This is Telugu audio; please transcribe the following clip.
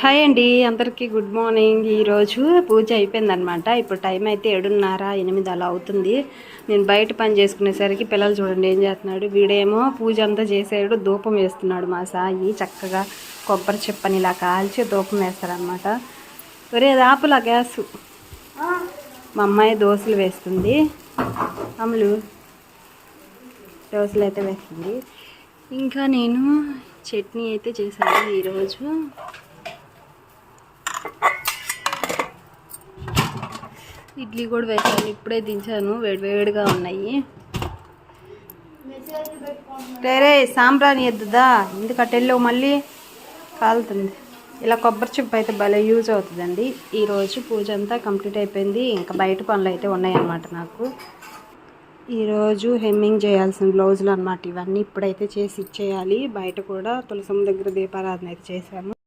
హాయ్ అండి, అందరికీ గుడ్ మార్నింగ్. ఈరోజు పూజ అయిపోయిందనమాట. ఇప్పుడు టైం అయితే 7:30 8 అలా అవుతుంది. నేను బయట పని చేసుకునేసరికి పిల్లలు చూడండి ఏం చేస్తున్నాడు. వీడేమో పూజ అంతా చేసాడు, ధూపం వేస్తున్నాడు. మా సాయి చక్కగా కొబ్బరి చిప్పని ఇలా కాల్చి ధూపం వేస్తారనమాట. ఒరే ఆపులా గ్యాసు. మా అమ్మాయి దోశలు వేస్తుంది. అమలు దోశలు అయితే వేస్తుంది. ఇంకా నేను చట్నీ అయితే చేశాను ఈరోజు. ఇడ్లీ కూడా వేసాను, ఇప్పుడే దించాను, వేడివేడిగా ఉన్నాయి. రే సాంబ్రాణి ఎద్దుదా ఎందుకట్టెళ్ళో మళ్ళీ కాలుతుంది. ఇలా కొబ్బరి చిప్ప అయితే భలే యూజ్ అవుతుందండి. ఈరోజు పూజ అంతా కంప్లీట్ అయిపోయింది. ఇంకా బయట పనులు అయితే ఉన్నాయన్నమాట. నాకు ఈరోజు హెమ్మింగ్ చేయాల్సిన బ్లౌజులు అన్నమాట. ఇవన్నీ ఇప్పుడైతే చేసి ఇచ్చేయాలి. బయట కూడా తులసమ్మ దగ్గర దీపారాధన అయితే చేశాము.